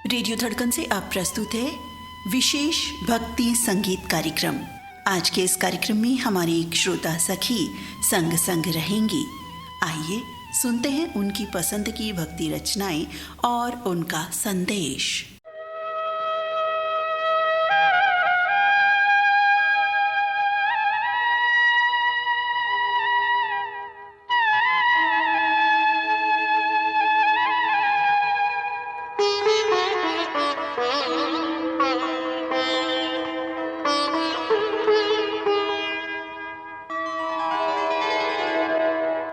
Radio धड़कन से आप प्रस्तुत है विशेष भक्ति संगीत कार्यक्रम। आज के इस कार्यक्रम में हमारी एक श्रोता सखी संग रहेंगी। आइए सुनते हैं उनकी पसंद की भक्ति रचनाएं और उनका संदेश।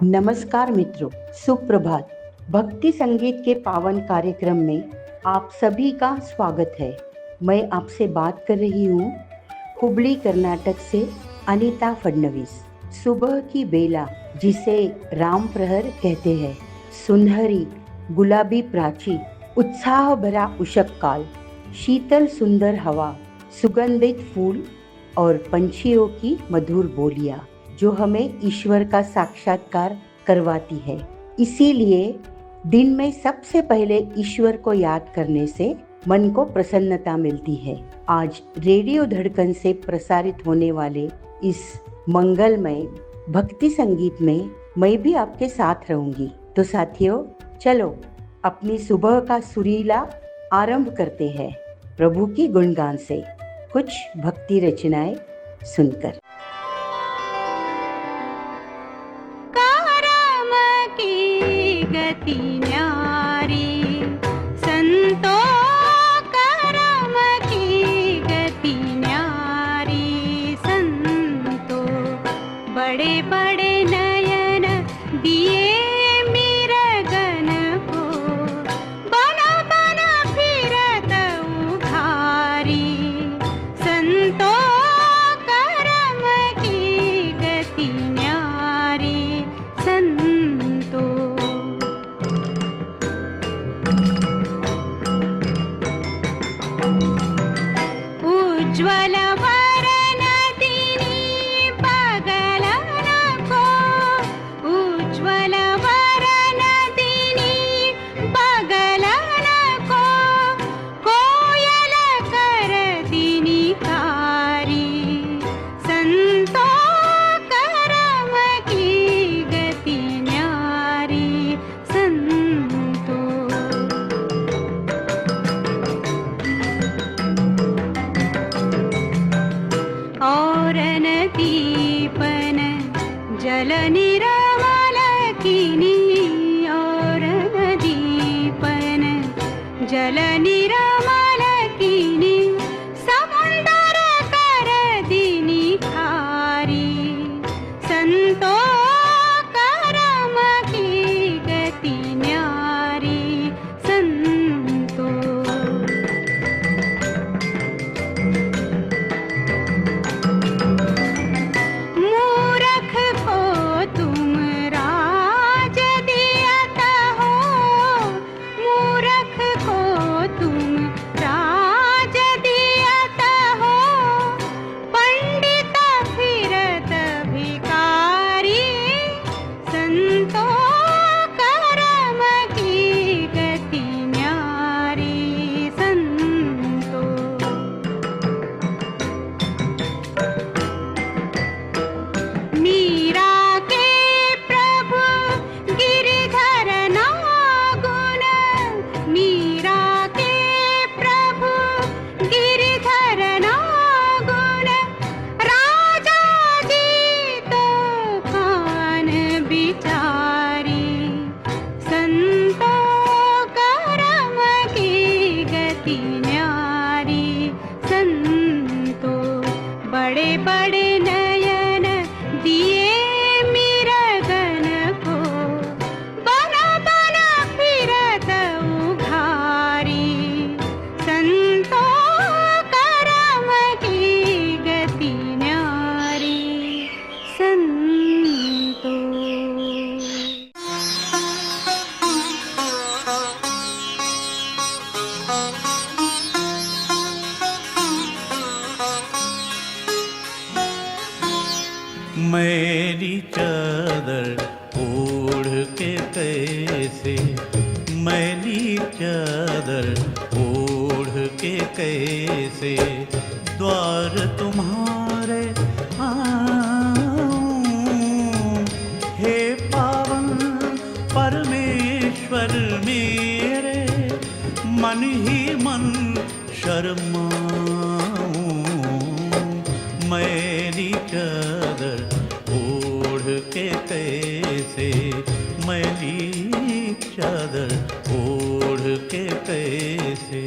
नमस्कार मित्रों, सुप्रभात। भक्ति संगीत के पावन कार्यक्रम में आप सभी का स्वागत है। मैं आपसे बात कर रही हूँ हुबली कर्नाटक से अनीता फडणवीस। सुबह की बेला जिसे राम प्रहर कहते हैं, सुनहरी गुलाबी प्राची, उत्साह भरा उषक काल, शीतल सुंदर हवा, सुगंधित फूल और पंछियों की मधुर बोलियां जो हमें ईश्वर का साक्षात्कार करवाती है। इसीलिए दिन में सबसे पहले ईश्वर को याद करने से मन को प्रसन्नता मिलती है। आज रेडियो धड़कन से प्रसारित होने वाले इस मंगलमय भक्ति संगीत में मैं भी आपके साथ रहूंगी। तो साथियों, चलो अपनी सुबह का सुरीला आरंभ करते हैं प्रभु की गुणगान से कुछ भक्ति रचनाएं सुनकर। गति न्यारी संतो करम की गति न्यारी संतो, बड़े बड़े नयन दिए मिरगन को, बना बना फिरत उघारी संतो करम की गति न्यारी संतो। उज्ज्वल वरन दिनी पगलन को, उज्ज्वल वरन दिनी पगलन को, कोयल कर दिनी कारी संतो करम की गति न्यारी संतो। और नदीपन जल निरमल कीनी, और नदीपन जल निरमल कीनी, समुंदर कर दिनी खारी संतो करम की गति न्यारी संतो। मूरख को तुम राज दियत हो, मूरख को तुम राज दियत हो, पंडित फिरत भिकारी संतो करम की गति न्यारी संतो। मीरा के प्रभु गिरिधर नागुन, मीरा के प्रभु गिरिधर नागुन, राजा जी तो कान बिचारी संतो करम की गति न्यारी संतो। बड़े बड़े नयन दिए मिरगन को, बना बना फिरत उघारी संतो करम की गति न्यारी संतो। मेरी चादर ओढ़ के कैसे, मैली चादर ओढ़ कैसे द्वार तुम्हारे आऊं। हे पावन परमेश्वर मेरे, मन ही मन शर्माऊं। मैली चादर ओढ़ के कैसे, मैली चादर ओढ़ के कैसे।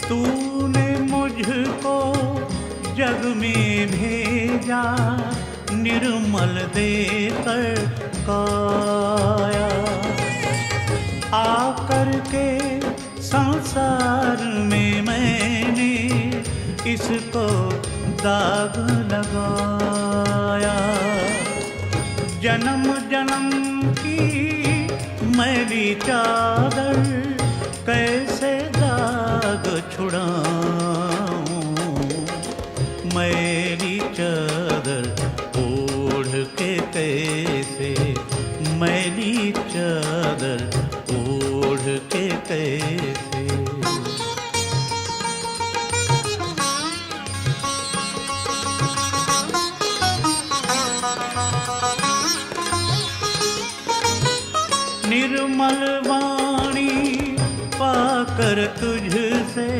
तूने मुझको जग में भेजा, निर्मल देकर काया। आकर के संसार में मैंने इसको दाग लगाया। जन्म जन्म की मैली चादर कैसे दाग छुड़ाऊं। मैली चादर ओढ़ के कैसे, मैली चादर ओढ़ के कैसे। निर्मल वाणी पाकर तुझसे,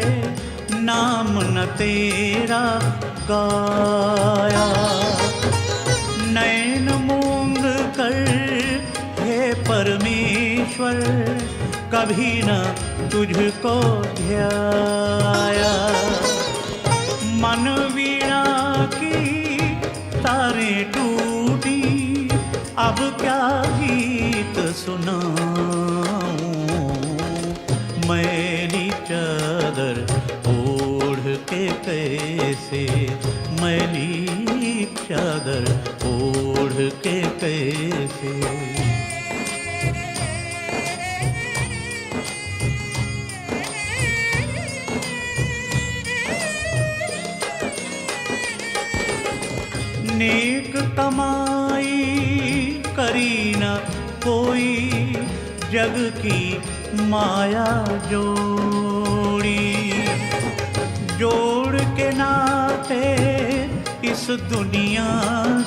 नाम न तेरा गाया। नैन मूंद कर हे परमेश्वर, कभी न तुझको ध्याया। मन वीणा की तारें टूटी, अब क्या गीत सुनाऊं। मैली चादर ओढ़ के कैसे, मैली चादर ओढ़ के कैसे। नेक कमाई करी न कोई, जग की माया जोड़ी। जोड़ के नाते इस दुनिया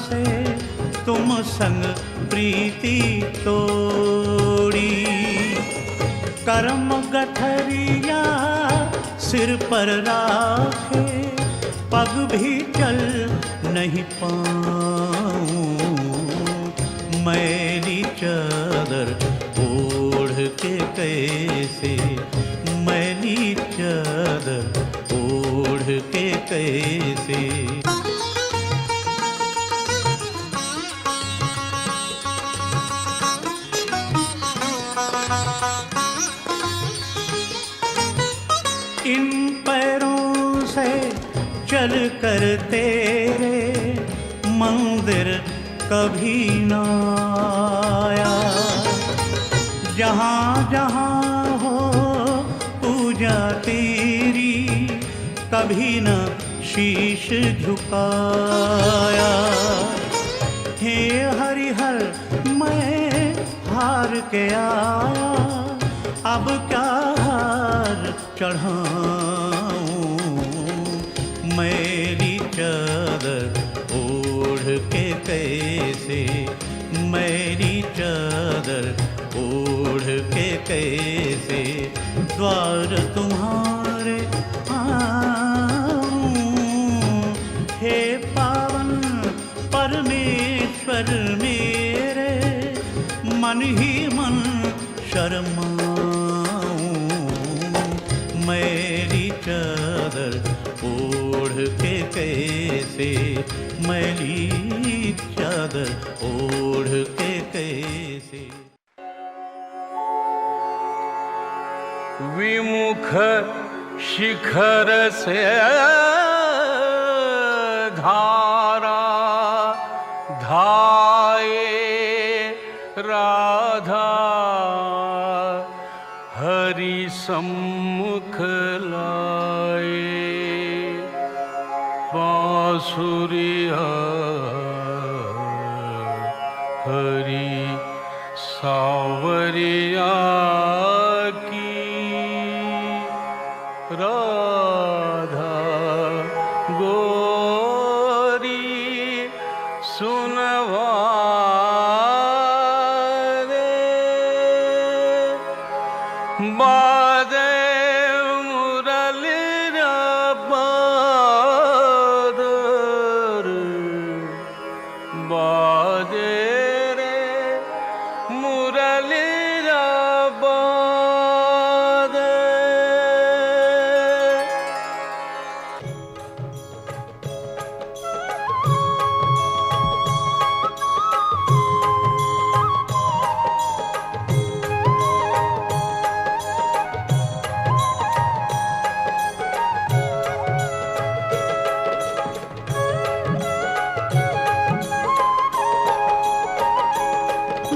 से, तुम संग प्रीति तोड़ी। कर्म गठरिया सिर पर राखे, पग भी चल नहीं पाऊं। मैली चादर ओढ़ के कैसे, मैली चादर ओढ़ के कैसे। इन पैरों से चल कर तेरे मंदिर कभी न आया। जहाँ जहाँ हो पूजा तेरी, कभी न शीश झुकाया। हे हरिहर मैं हार के आया, अब क्या हार चढ़ाऊं। मैली चादर ओढ़ के कैसे, मैली चादर ओढ़ के कैसे द्वार तुम्हारे आऊं। हे पावन परमेश्वर मेरे, मन ही मन शर्माऊं। मैली चादर ओढ़ के कैसे, मैली चादर ओढ़ के कैसे। विमुख शिखर से धारा धाये राधा, हरि सम्मुख लाए। बांसुरिया हरी सावरिया की राधा गोरी सुनवा रे बादे मुरलिया बादर बादे रे मुरलिया बादे।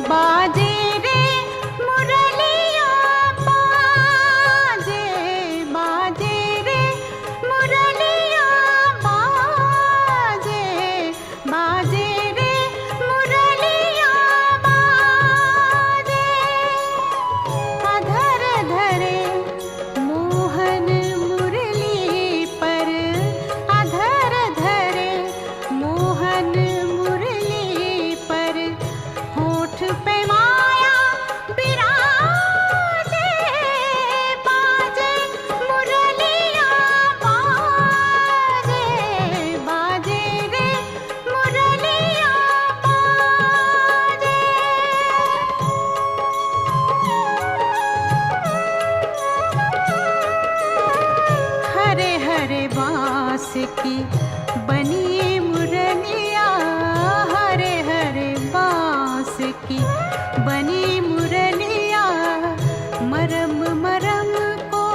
बाजे रे मुरलिया बाजे बाजे रे मुरलिया बाजे बाजे रे मुरलिया बाजे अधर धरे मोहन मुरली पर अधर धरे मोहन मुरली पर होठ पे माया बिराजे बाजे मुरलिया बाजे बाजे रे मुरलिया बाजे। हरे हरे बांस की बनिए मुरलिया हरे हरे बांस की बनी मुरलिया मरम मरम को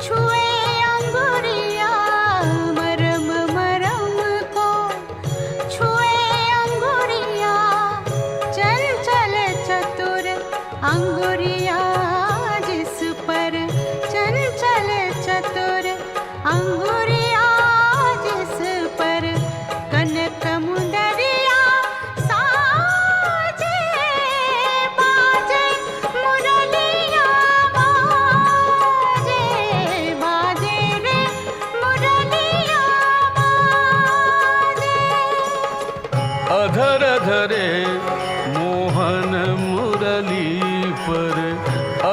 छुए अंगुरिया मरम मरम को छुए अंगुरिया चंचल चतुर अंगुरिया जिस पर चंचल चतुर अंगुरिया जिस पर कनक मुंदरिया साजे बाजे मुरलिया बाजे बाजे रे मुरलिया बाजे। अधर धरे मोहन मुरली पर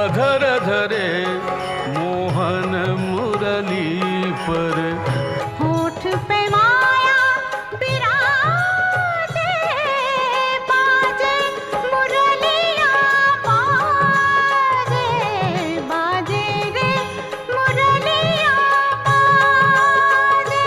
अधर धरे मोहन मुरली पर होठ पे माया बिराजे बाजे मुरलिया बाजे बाजे रे मुरलिया बाजे।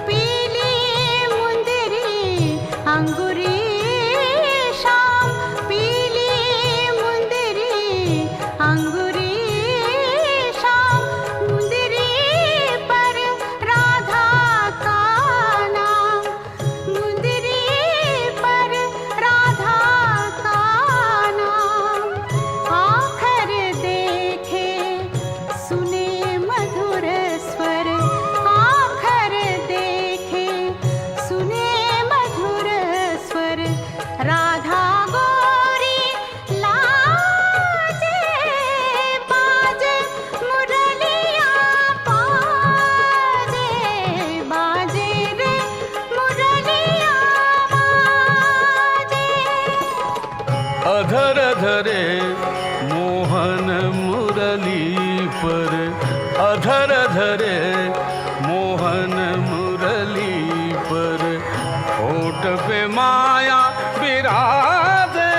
पीली मुंदरी अंगूरी शाम पीली मुंदरी अंगूरी शाम मुंदरी पर राधा का नाम मुंदरी पर राधा का नाम आखर देखे सुने मधुर स्वर आखर देखे सुने मधुर स्वर राधा गोरी लाजे बाजे मुरलिया बाजे बाजे रे मुरलिया बाजे। अधर धरे मोहन मुरली पर अधर धरे मोहन मुरली पर होठ पे माया बिराजे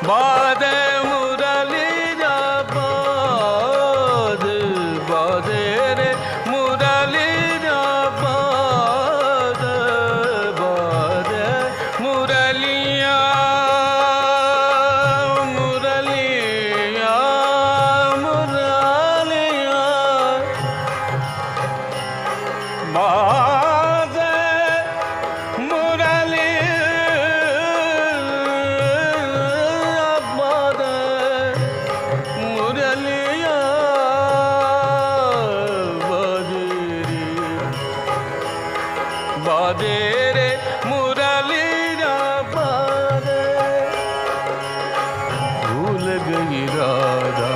बादे मुरली जा बाद बादे रे मुरली जा बाद बादे मुरलिया बाजे मुरली बाजे मुरलिया बाजे रे मुरलिया बाजे भूल गई राधा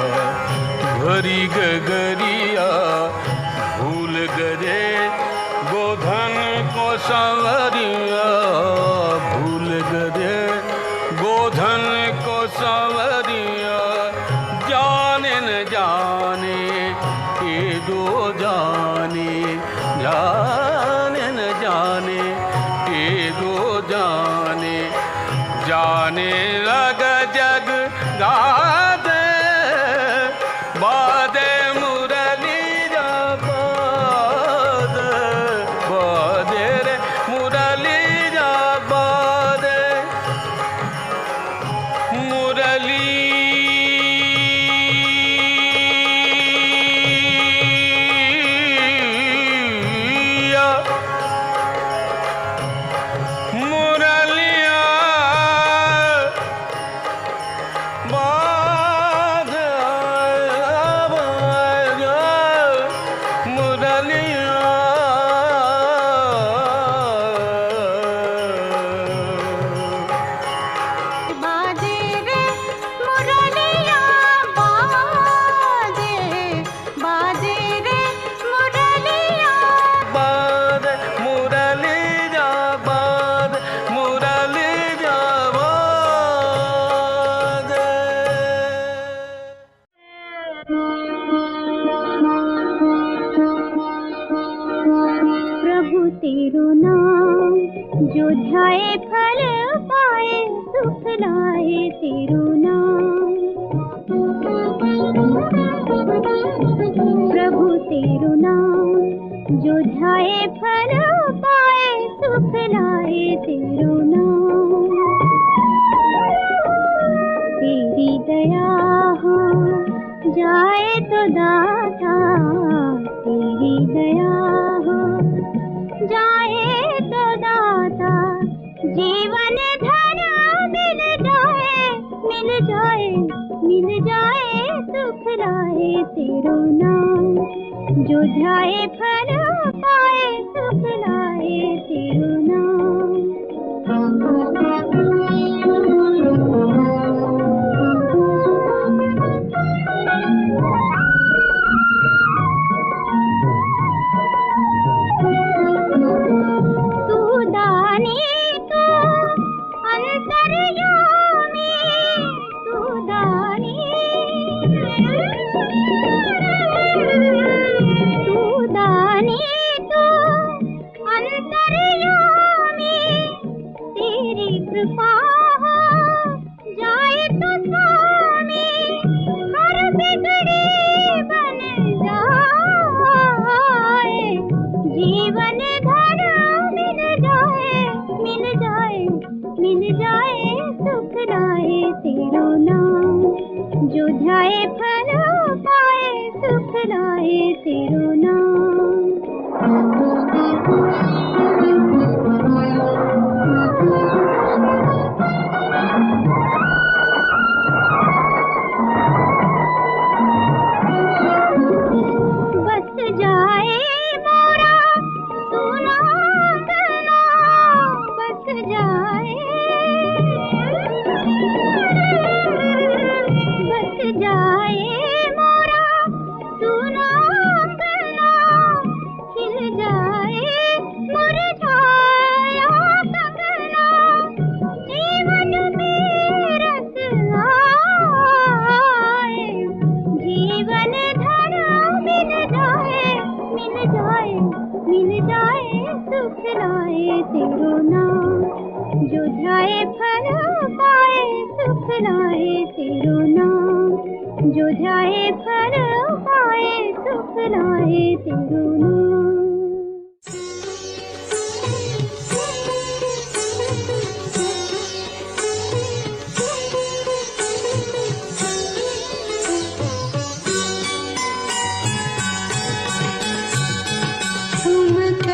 भरी गगरिया भूल गए गोधन को संवरिया भूल गए गोधन को संवरिया जाने न जाने ये दो जाने जाने न जाने ये दो जाने जाने लगा जग गादे बादे मुरली जा बादे बादे रे मुरली जा बादे मुरली मुरलिया बाजे मुरलिया बाजे रे मुरलिया बाजे बाजे रे मुरलिया बाद मुरली जा बाद मुरली जा बाद प्रभु तेरो नाम जो ध्याए फल पाए सुख लाए तेरो नाम प्रभु तेरो नाम जो ध्याए फल पाए सुख लाए तेरो नाम तेरी दया हो जाए तो दाता तेरी दया हो जाए तो दाता जीवन धन मिल जाए मिल जाए मिल जाए सुख लाए तेरो नाम जो ध्याए फल पाए सुख लाए तेरो तू दानी तो अंतर्यामी तू दानी तो अंतर्यामी तेरी कृपा हो जाए तो स्वामी हर बिगड़ी बन जाए जीवन धन मिल जाए मिल जाए मिल जाए सुख लाए तेरो नाम जो ध्याए फल पाए सुख लाए तेरो बस जाए मोरा सोना गला बस जाए बस जाए मोरा सोना गला खिल जाए मुरझाया गगना जीवन में रस आए जीवन धन मिल जाए मिल जाए मिल जाए सुख लाए तेरो नाम जो ध्याए फल पाए सुख लाए तेरो नाम जो ध्याए फल पाए सुख लाए तेरो नाम ठुमक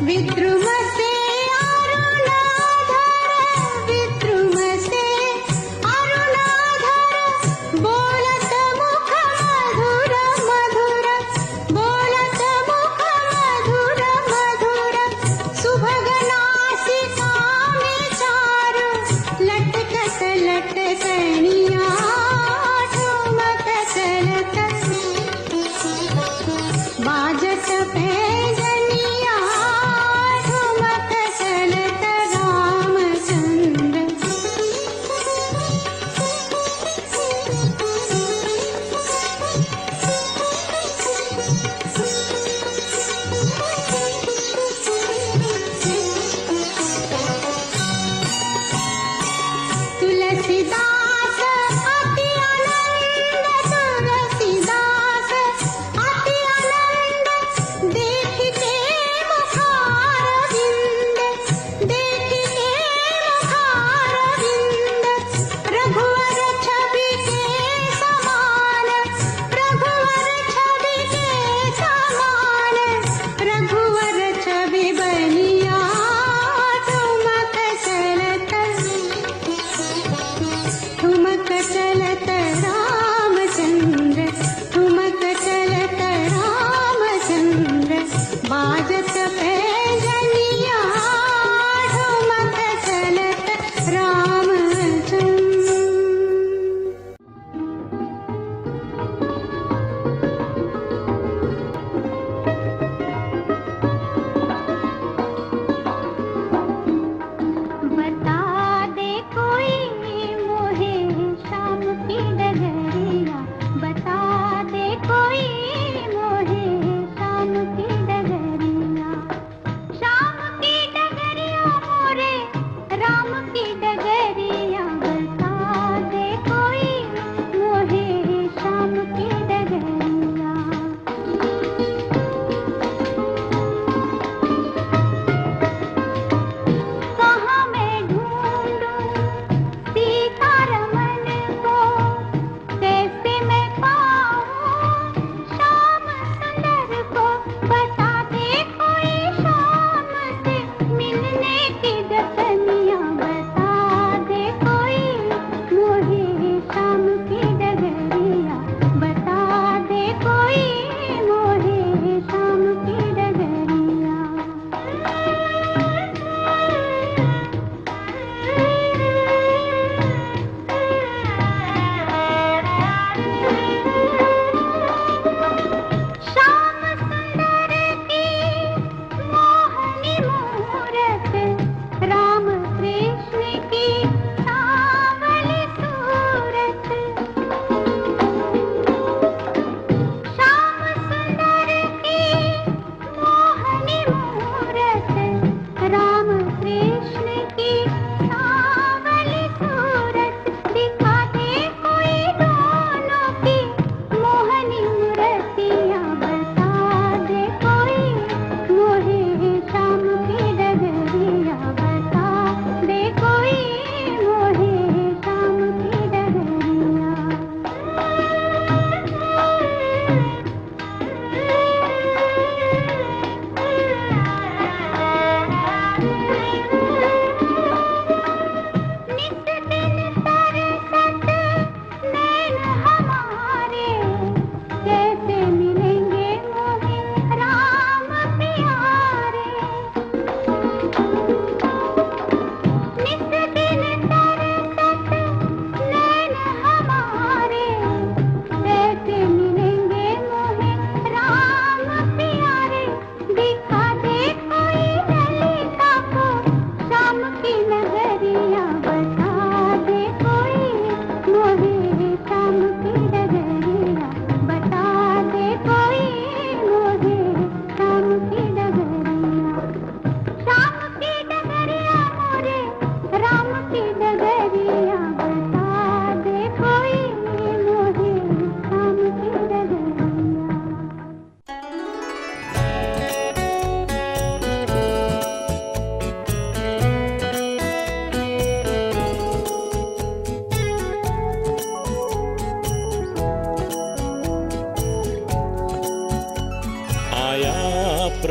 विद्रुम से अरुणाधर, विद्रुम से अरुणाधर, बोलत मुख मधुर मधुर, बोलत मुख मधुर मधुर, सुभग नासिका में चारु, लटकत लटकनिया ठुमक चलत, बाजत पैजनिया ठुमक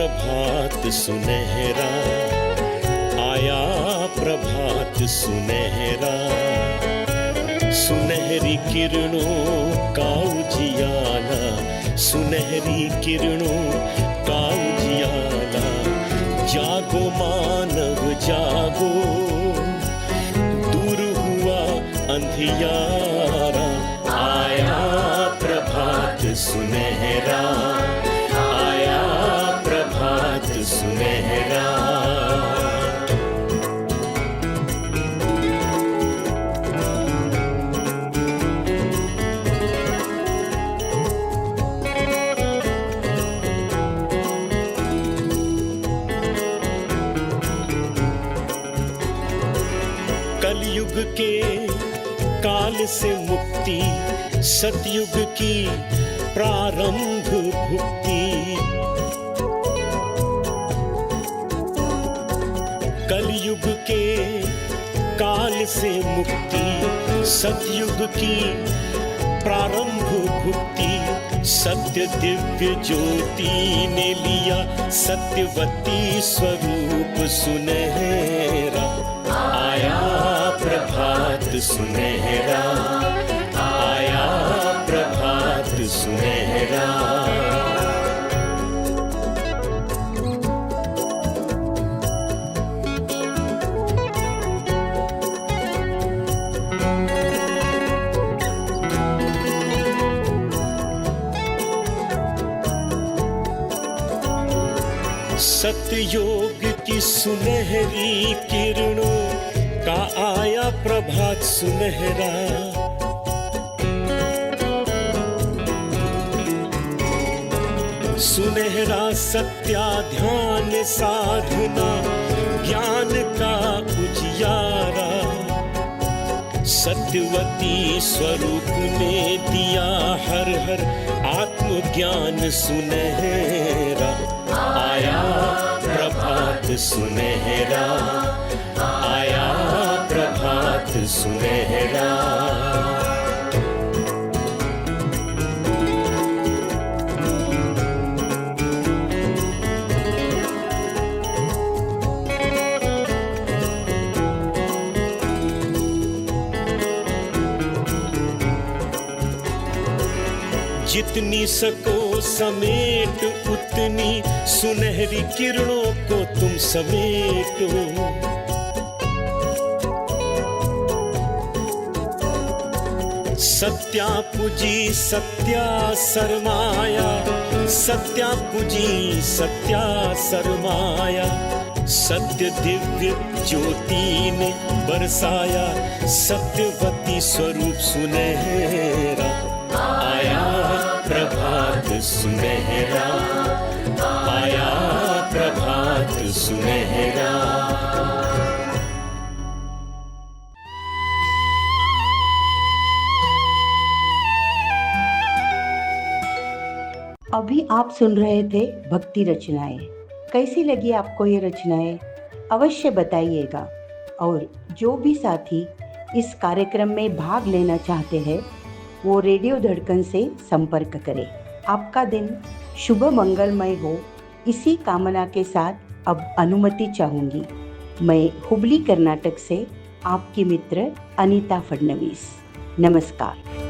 प्रभात सुनहरा, आया प्रभात सुनहरा, सुनहरी किरणों का उजियाला, सुनहरी किरणों का उजियाला। जागो मानव जागो, दूर हुआ अंधियारा, आया प्रभात सुनहरा, आया प्रभात सुनहरा। कलयुग के काल से मुक्ति, सतयुग की प्रारंभ भुक्ति। कलयुग के काल से मुक्ति, सतयुग की प्रारंभ भुक्ति। सत्य दिव्य ज्योति ने लिया सत्यवती स्वरूप सुनहरा, आया प्रभात सुनहरा, आया प्रभात सुनहरा। सतयोग की सुनहरी किरणों का आया प्रभात सुनहरा। सुनहरा सत्या ध्यान साधना ज्ञान का उजियारा। सत्यवती स्वरूप ने दिया हर हर आत्मज्ञान सुनहरा, आया प्रभात सुनहरा, आया प्रभात सुनहरा। जितनी सको समेट उतनी सुनहरी किरणों को तुम समेटो। सत्या पूजी सत्या सरमाया, सत्या पूजी सत्या सरमाया। सत्य दिव्य ज्योति ने बरसाया सत्यवती स्वरूप सुनहरा, आया प्रभात सुनहरा, आया प्रभात सुनहरा। अभी आप सुन रहे थे भक्ति रचनाएं। कैसी लगी आपको ये रचनाएं? अवश्य बताइएगा। और जो भी साथी इस कार्यक्रम में भाग लेना चाहते हैं वो रेडियो धड़कन से संपर्क करें। आपका दिन शुभ मंगलमय हो, इसी कामना के साथ अब अनुमति चाहूँगी। मैं हुबली कर्नाटक से आपकी मित्र अनीता फडणवीस। नमस्कार।